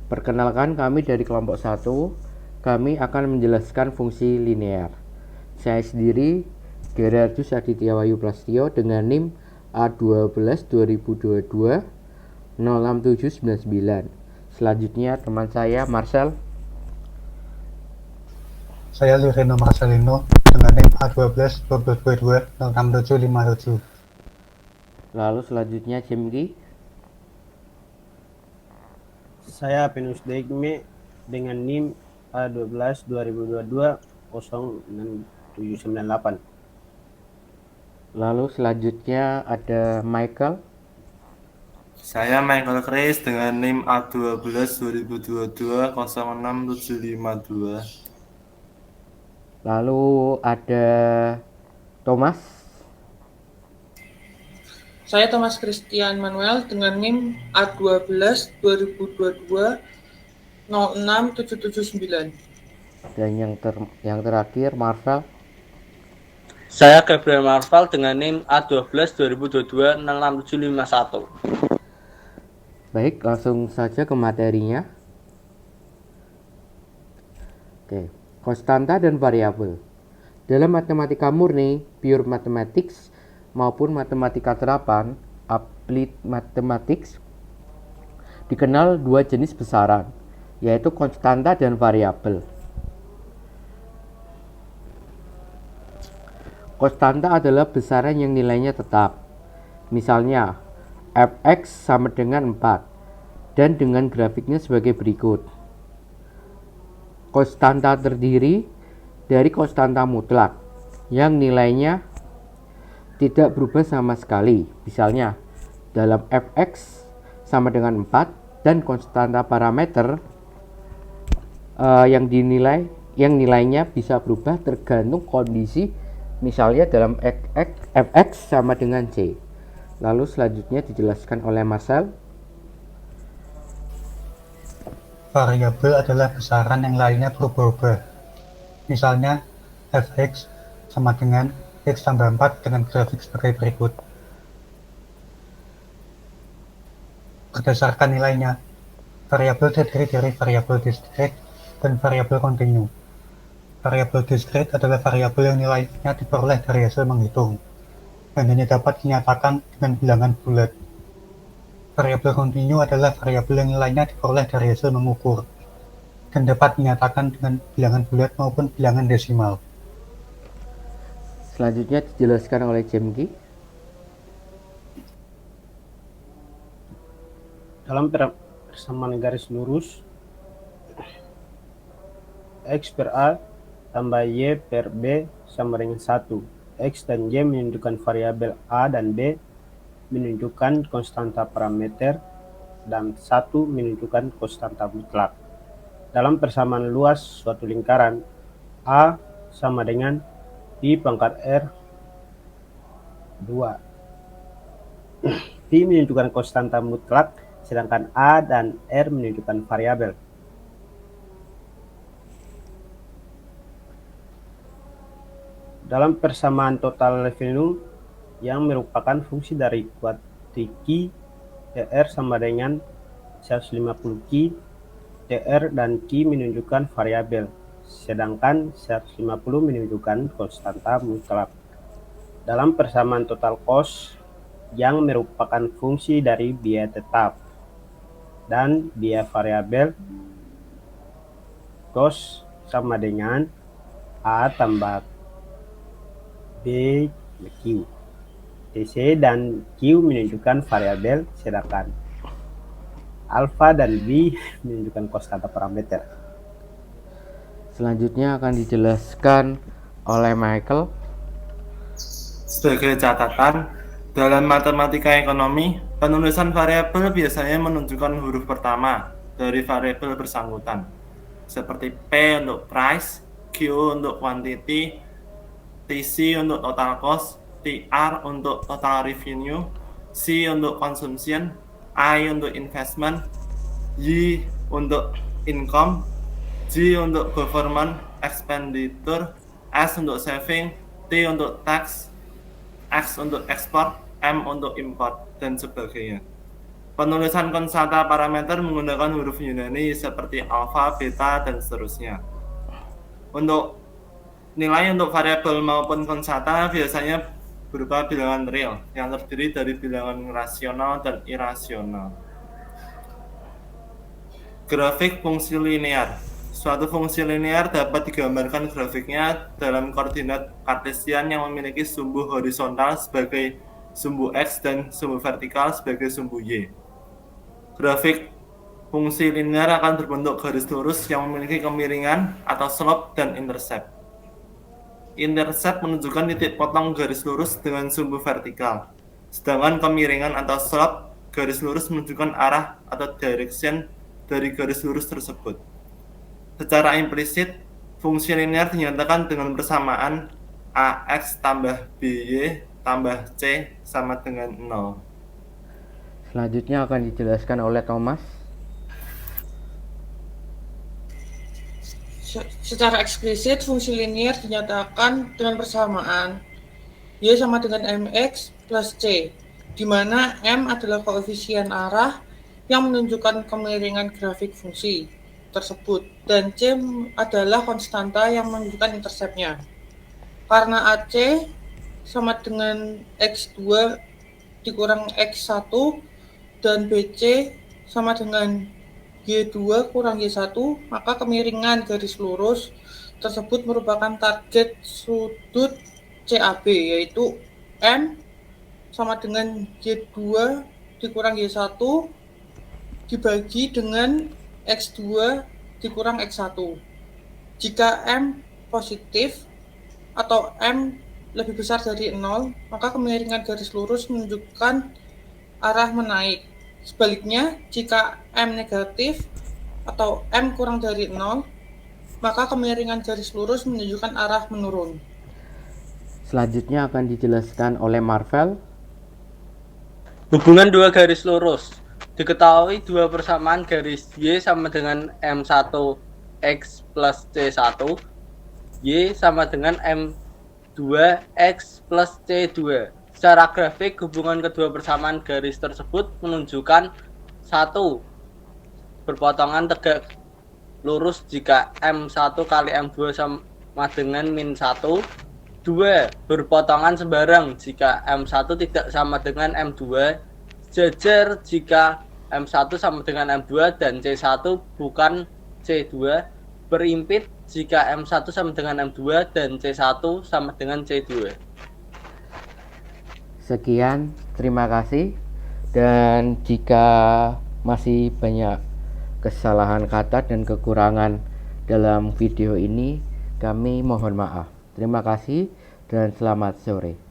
Perkenalkan, kami dari kelompok 1. Kami akan menjelaskan fungsi linear. Saya sendiri Gerardus Aditya Wahyu Prastio dengan NIM A12 2022 06799. Selanjutnya teman saya Marcel. Saya Lireno Marcelino dengan NIM A12 2022 06757. Lalu selanjutnya Jemki. Saya Penus Degme dengan NIM A12 2022 06798. Lalu selanjutnya ada Michael. Saya Michael Chris dengan NIM A12 2022 06752. Lalu ada Thomas. Saya Thomas Christian Manuel dengan NIM A12 2022 06779. Dan yang terakhir Marvel. Saya Gabriel Marvel dengan NIM A12 2022 06751. Baik, langsung saja ke materinya. Oke, konstanta dan variabel. Dalam matematika murni, pure mathematics maupun matematika terapan, applied mathematics, dikenal dua jenis besaran, yaitu konstanta dan variabel. Konstanta adalah besaran yang nilainya tetap. Misalnya, fx sama dengan 4 dan dengan grafiknya sebagai berikut. Konstanta terdiri dari konstanta mutlak yang nilainya tidak berubah sama sekali. Misalnya, dalam fx sama dengan 4 dan konstanta parameter yang nilainya bisa berubah tergantung kondisi. Misalnya dalam fx sama dengan c. Lalu selanjutnya dijelaskan oleh Marcel. Variabel adalah besaran yang lainnya berubah-ubah. Misalnya, fx sama dengan x tambah 4 dengan grafik sebagai berikut. Berdasarkan nilainya, variabel terdiri dari variabel discrete dan variabel kontinu. Variabel discrete adalah variabel yang nilainya diperoleh dari hasil menghitung dan hanya dapat dinyatakan dengan bilangan bulat. Variabel kontinu adalah variabel yang nilainya diperoleh dari hasil mengukur dan dapat dinyatakan dengan bilangan bulat maupun bilangan desimal. Selanjutnya dijelaskan oleh Jemki. Dalam persamaan garis lurus, X per A tambah Y per B sama dengan 1. X dan Y menunjukkan variabel A dan B menunjukkan konstanta parameter dan 1 menunjukkan konstanta mutlak. Dalam persamaan luas suatu lingkaran, A sama dengan Pi pangkat R 2. Pi menunjukkan konstanta mutlak, sedangkan A dan R menunjukkan variabel. Dalam persamaan total revenue yang merupakan fungsi dari kuantiti TR sama dengan 150 Q, TR dan Q menunjukkan variabel, sedangkan 150 menunjukkan konstanta mutlak. Dalam persamaan total cost yang merupakan fungsi dari biaya tetap dan biaya variabel, cost sama dengan A tambah B Q. TC dan Q menunjukkan variabel, sedangkan alfa dan B menunjukkan konstanta parameter. Selanjutnya akan dijelaskan oleh Michael. Sebagai catatan, dalam matematika ekonomi, penulisan variabel biasanya menunjukkan huruf pertama dari variabel bersangkutan, seperti P untuk price, Q untuk quantity, TC untuk total cost, TR untuk total revenue, C untuk consumption, I untuk investment, Y untuk income, G untuk government expenditure, S untuk saving, T untuk tax, X untuk export, M untuk import, dan sebagainya. Penulisan konstanta parameter menggunakan huruf Yunani seperti alfa, beta, dan seterusnya. Untuk nilai untuk variabel maupun konstanta biasanya berupa bilangan real yang terdiri dari bilangan rasional dan irasional. Grafik fungsi linear. Suatu fungsi linear dapat digambarkan grafiknya dalam koordinat kartesian yang memiliki sumbu horizontal sebagai sumbu X dan sumbu vertikal sebagai sumbu Y. Grafik fungsi linear akan berbentuk garis lurus yang memiliki kemiringan atau slope dan intercept. Intercept menunjukkan titik potong garis lurus dengan sumbu vertikal, sedangkan kemiringan atau slope garis lurus menunjukkan arah atau direction dari garis lurus tersebut. Secara implisit, fungsi linear dinyatakan dengan persamaan AX tambah BY tambah C sama dengan 0. Selanjutnya akan dijelaskan oleh Thomas. Secara eksplisit, fungsi linear dinyatakan dengan persamaan Y sama dengan MX plus C, di mana M adalah koefisien arah yang menunjukkan kemiringan grafik fungsi tersebut, dan C adalah konstanta yang menunjukkan interceptnya. Karena AC sama dengan X2 dikurang X1 dan BC sama dengan Y2 kurang Y1, maka kemiringan garis lurus tersebut merupakan target sudut CAB, yaitu M sama dengan Y2 dikurang Y1 dibagi dengan X2 dikurang X1. Jika M positif atau M lebih besar dari 0, maka kemiringan garis lurus menunjukkan arah menaik. Sebaliknya, jika M negatif atau M kurang dari 0, maka kemiringan garis lurus menunjukkan arah menurun. Selanjutnya akan dijelaskan oleh Marvel. Hubungan dua garis lurus. Diketahui dua persamaan garis Y sama dengan M1 X plus C1, Y sama dengan M2 X plus C2. Secara grafik, hubungan kedua persamaan garis tersebut menunjukkan 1. Berpotongan tegak lurus jika M1 kali M2 sama dengan min 1. 2. Berpotongan sembarang jika M1 tidak sama dengan M2. Jajar jika M1 sama dengan M2 dan C1 bukan C2. Berimpit jika M1 sama dengan M2 dan C1 sama dengan C2. Sekian, terima kasih. Dan jika masih banyak kesalahan kata dan kekurangan dalam video ini, kami mohon maaf. Terima kasih dan selamat sore.